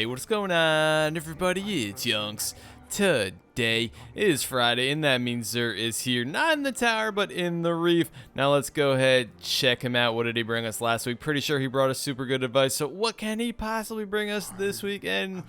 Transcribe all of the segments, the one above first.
Hey, what's going on, everybody? It's YunKs. Today is Friday, and that means Zer is here, not in the tower, but in the Reef. Now let's go ahead, check him out. What did he bring us last week? Pretty sure he brought us super good advice, so what can he possibly bring us this week? And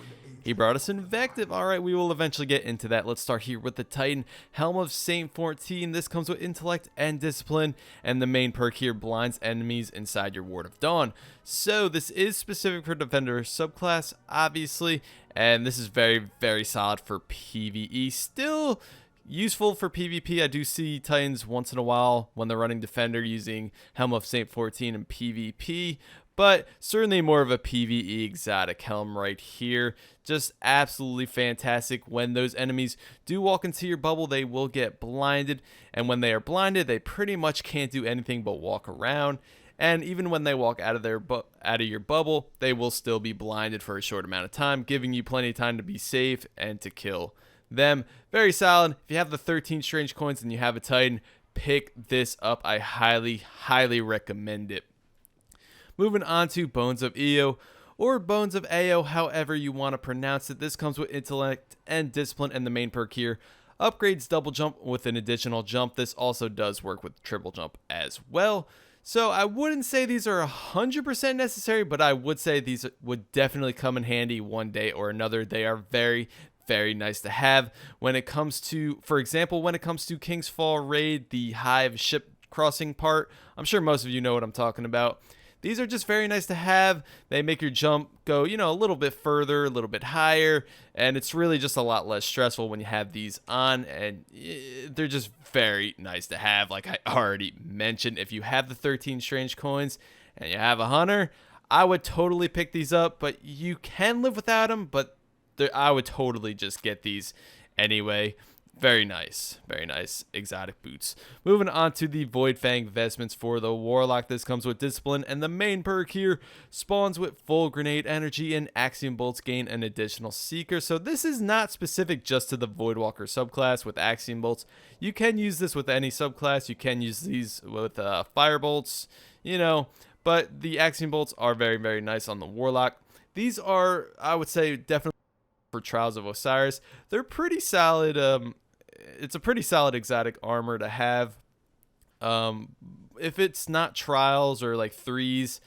he brought us Invective. Alright, we will eventually get into that. Let's start here with the Titan, Helm of St. 14. This comes with Intellect and Discipline, and the main perk here blinds enemies inside your Ward of Dawn. So this is specific for Defender subclass, obviously, and this is very, very solid for PvE. Still useful for PvP. I do see Titans once in a while when they're running Defender using Helm of St. 14 in PvP, but certainly more of a PvE exotic helm right here. Just absolutely fantastic. When those enemies do walk into your bubble, they will get blinded, and when they are blinded, they pretty much can't do anything but walk around. And even when they walk out of your bubble, they will still be blinded for a short amount of time, giving you plenty of time to be safe and to kill them. Very solid. If you have the 13 strange coins and you have a Titan, pick this up. I highly, highly recommend it. Moving on to Bones of Eo, or Bones of Ao, however you want to pronounce it. This comes with Intellect and Discipline, and the main perk here upgrades double jump with an additional jump. This also does work with triple jump as well. So I wouldn't say these are 100% necessary, but I would say these would definitely come in handy one day or another. They are very, very nice to have. When it comes to, for example, when it comes to King's Fall Raid, the Hive ship crossing part, I'm sure most of you know what I'm talking about. These are just very nice to have. They make your jump go, a little bit further, a little bit higher, and it's really just a lot less stressful when you have these on, and they're just very nice to have. Like I already mentioned, if you have the 13 strange coins and you have a hunter, I would totally pick these up, but you can live without them, but I would totally just get these anyway. Very nice exotic boots. Moving on to the Void Fang Vestments for the Warlock. This comes with Discipline, and the main perk here spawns with full grenade energy, and Axiom Bolts gain an additional Seeker. So this is not specific just to the Voidwalker subclass with Axiom Bolts. You can use this with any subclass. You can use these with Fire Bolts, but the Axiom Bolts are very, very nice on the Warlock. These are, I would say, definitely for Trials of Osiris. They're pretty solid. It's a pretty solid exotic armor to have. If it's not trials or like threes,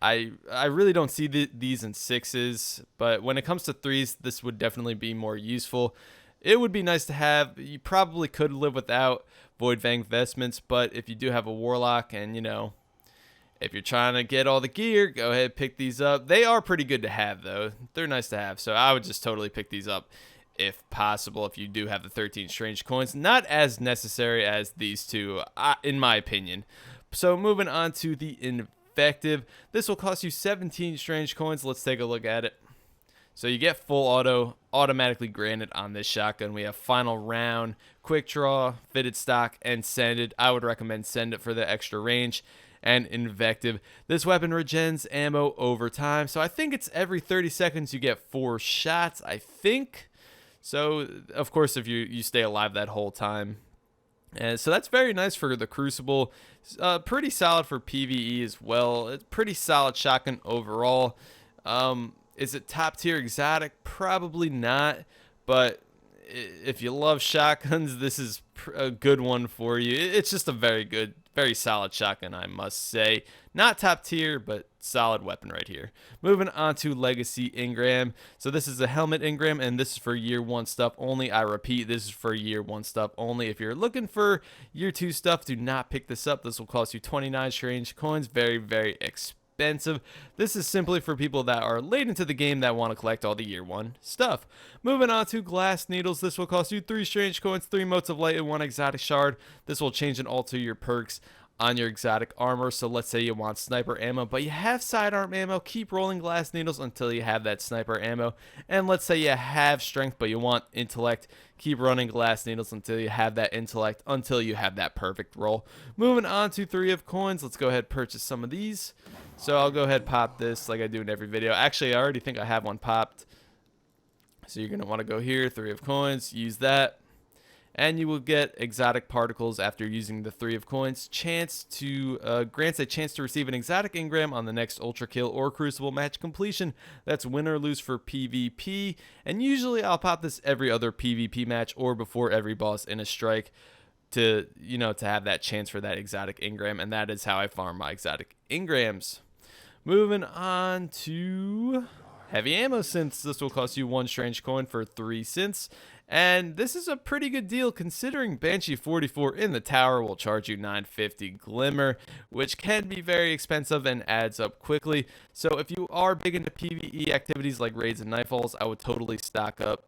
I really don't see these in sixes, but when it comes to threes, this would definitely be more useful. It would be nice to have. You probably could live without Void Fang Vestments, but if you do have a Warlock and if you're trying to get all the gear, go ahead, pick these up. They are pretty good to have, though. They're nice to have, so I would just totally pick these up if possible, if you do have the 13 strange coins. Not as necessary as these two, in my opinion. So moving on to the Invective. This will cost you 17 strange coins. Let's take a look at it. So you get full auto, automatically granted on this shotgun. We have Final Round, Quick Draw, Fitted Stock, and Sended. I would recommend Send It for the extra range. And Invective. This weapon regens ammo over time. So I think it's every 30 seconds you get 4 shots, I think. So, of course, if you stay alive that whole time. And so that's very nice for the Crucible. Pretty solid for PvE as well. It's pretty solid shotgun overall. Is it top tier exotic? Probably not. But if you love shotguns, this is a good one for you. It's just a very solid shotgun, I must say. Not top tier, but solid weapon right here. Moving on to Legacy Engram. So this is a helmet engram, and this is for year 1 stuff only. I repeat, this is for year 1 stuff only. If you're looking for year 2 stuff, do not pick this up. This will cost you 29 strange coins. Very, very expensive. This is simply for people that are late into the game that want to collect all the year 1 stuff. Moving on to Glass Needles. This will cost you 3 strange coins, 3 motes of light, and 1 exotic shard. This will change and alter your perks on your exotic armor. So let's say you want sniper ammo, but you have sidearm ammo, keep rolling Glass Needles until you have that sniper ammo. And let's say you have strength, but you want intellect, keep running Glass Needles until you have that intellect, until you have that perfect roll. Moving on to 3 of coins. Let's go ahead and purchase some of these. So I'll go ahead and pop this like I do in every video. Actually, I already think I have one popped. So you're going to want to go here, 3 of coins, use that. And you will get exotic particles after using the 3 of coins. Chance to grants a chance to receive an exotic engram on the next ultra kill or crucible match completion. That's win or lose for PvP. And usually I'll pop this every other PvP match or before every boss in a strike to have that chance for that exotic engram. And that is how I farm my exotic engrams. Moving on to heavy ammo synths. This will cost you 1 strange coin for 3 synths. And this is a pretty good deal considering Banshee 44 in the tower will charge you 950 Glimmer, which can be very expensive and adds up quickly. So if you are big into PvE activities like raids and nightfalls, I would totally stock up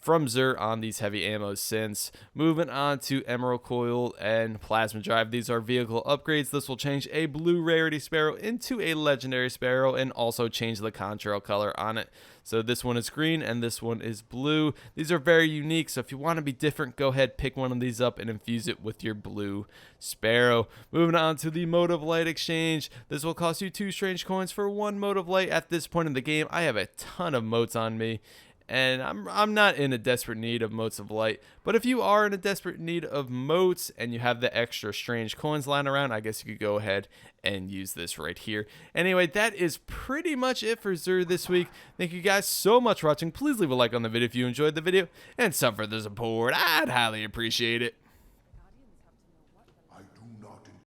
from Xur on these heavy ammo synths. Moving on to Emerald Coil and Plasma Drive. These are vehicle upgrades. This will change a blue rarity sparrow into a legendary sparrow and also change the contrail color on it. So this one is green and this one is blue. These are very unique, so if you want to be different, go ahead, pick one of these up and infuse it with your blue sparrow. Moving on to the Mode of Light exchange. This will cost you 2 strange coins for 1 Mode of Light. At this point in the game, I have a ton of motes on me, and I'm not in a desperate need of motes of light. But if you are in a desperate need of motes and you have the extra strange coins lying around, I guess you could go ahead and use this right here. Anyway, that is pretty much it for Xur this week. Thank you guys so much for watching. Please leave a like on the video if you enjoyed the video and sub for the support. I'd highly appreciate it.